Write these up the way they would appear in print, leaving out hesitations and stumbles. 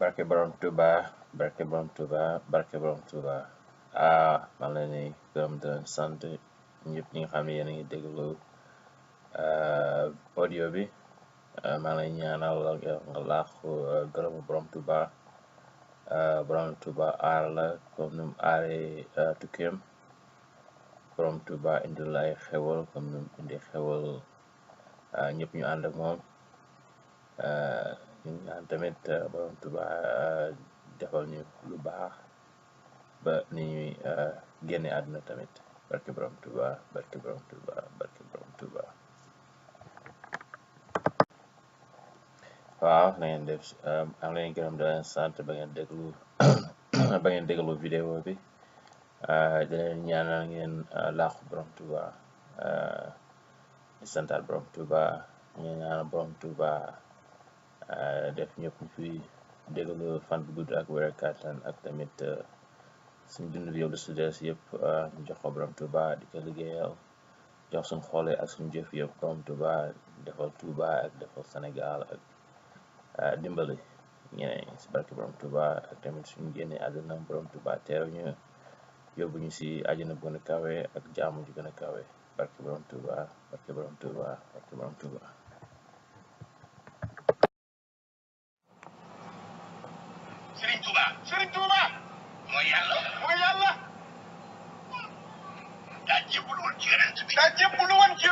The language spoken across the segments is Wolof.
barke borom Tuuba barke borom Tuuba barke borom Tuuba maa ngi leen di gërëm di leen sant ñëpp ñi nga xam ne yéen a ngi déglu audio bi maa ngi lay ñaanal nga laaxu gërëmu borom Tuuba aar la comme ni mu aaree tukkeem borom Tuuba indi la ay xewal comme ni mu indi xewal ñëpp ñu ànd ak moom ñu ñaan tamit borom Tuuba defal ñu lu baax ba ni ñuy génne àdduna tamit barke borom Tuuba barke borom Tuuba barke borom Tuuba. waaw na ngeen def maa ngi leen gërëm di leen sant ba ngeen déglu vidéo bi di leen ñaanal ngeen laaxu borom Tuuba di santaat borom Tuuba ñu ñaanal borom Tuuba def ñëpp ñu fi déglu fan bu gudd ak wér kàttan ak tamit suñ dund bi yow lu su des yëpp ñu jox ko borom Tuuba di ko liggéeyal jox suñ xoole ak suñ jëf yëpp borom Tuuba defal Tuuba ak defal Sénégal ak dimbali ñeneen si barke borom Tuuba ak tamit suñu génne àdduna borom Tuuba teew ñu yóbbu ñu si àjjana bu gën a kawe ak jaamu ju gën a kawe barke borom Tuuba barke borom Tuuba barke borom Tuuba. Serigne Touba mooy yàlla daa jébbalu woon ci yonent bi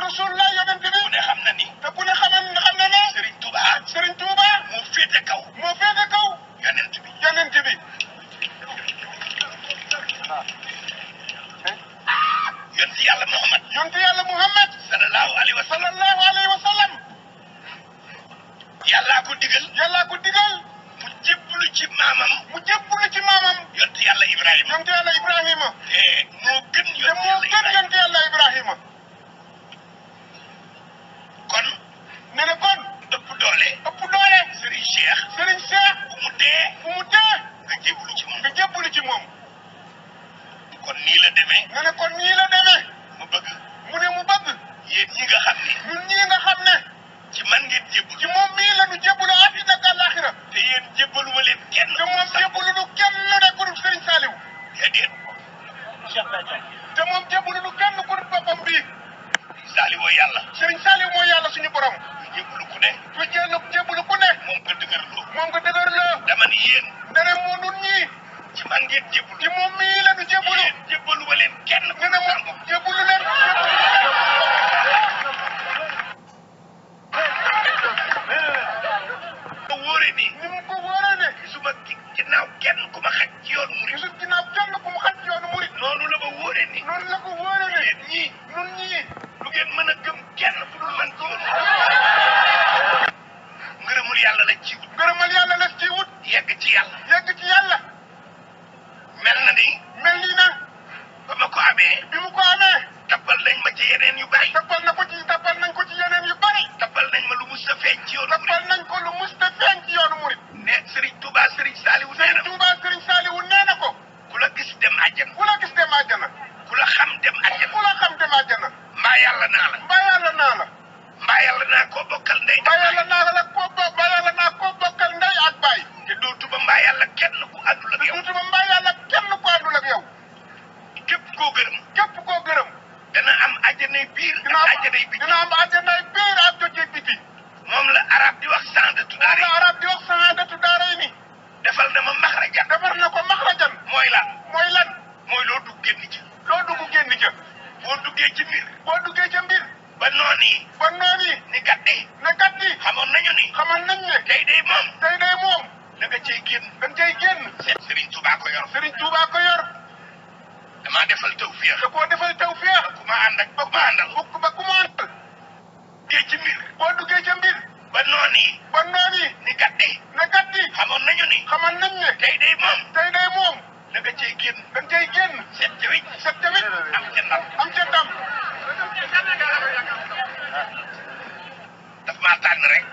Rasulullah yonent bi ku ne xam na ni te ku ne xam na ne Serigne Touba moo féete kaw yonent bi yonent yàlla Muhammad sallallahu alayhi wa sallam yàllaa ko digal mu jébbalu ci maamam yonent yàlla Ibrahima te moo gën yonent yàlla Ibrahima kon ne na kon ëpp doole Serigne Cheikh bu mu dee nga jébbalu ci moom kon nii la demee mu bëgg yéen ñi nga xam ne ñun ñi nga xam ne ci man ngeen jébbalu ci moom mii la ñu jébbalu àddina ak àllaaxira te yéen jébbalu ma leen kenn te moom jébbalu du kenn rek ku dul Serigne Saliou déedéet te moom jébbalu du kenn ku dul boppam bii Saliou mooy yàlla Serigne Saliou mooy yàlla suñu borom jébbalu ku ne jébbalu ku ne moom nga dëgërloo dama ni yéen ndere moo nun ñii ci man ngeen jébbalu ci moom mii la ñu jébbalu jébbalu ma leen kenn ku ne moom jébbalu leen ni mu ko wóoree ne gisuma ginnaaw kenn ku ma xaj ci yoonu murit noonu la ko wóoree ni yéen ñii nun ñii lu ngeen mën a gëm kenn fu dul man ci yoonu ngërëmul yàlla la ci wut yegg ci yàlla mel ni na ba ma ko amee bi mu ko amee tabbal nañ ma ci yeneen yu bari tabbal nañ ko ci yeneen yu bari tabbal nañ ma lu mus a feeñ ci yoonu murit ne Serigne Touba Serigne Saliou nee na ko ku la gis dem àjjana ku la xam dem àjjana mbaa yàlla naa la mbaa yàlla naa koo bokkal ndey ak baay te dootuma mbaa yàlla kenn ku àndul ak yow képp koo gërëm dana am àjjanay biir ak àjjanay biti moom la arab di wax sandatu daarayni defal na ma maxrajan mooy lan mooy loo dugg génn ca boo duggee ca mbir ba noon yi ni gàddi xamoon nañu ne tey day moom da nga cay génn Serigne Touba ko yor dama defal tawfiix ku ma àndal boo duggee ca mbir ba noon yi ni gàddi xamoon nañu ne tey day moom da nga cay génn set tamit am ca ndam daf maa tànn rek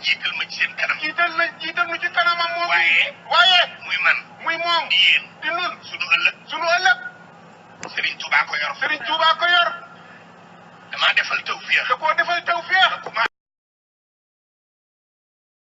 jiital ma ci seen kanam jiital nu ci kanamam moom waaye muy moom di yéen di nun sunu ëllëg Serigne Touba ko yor dama defal tawfiix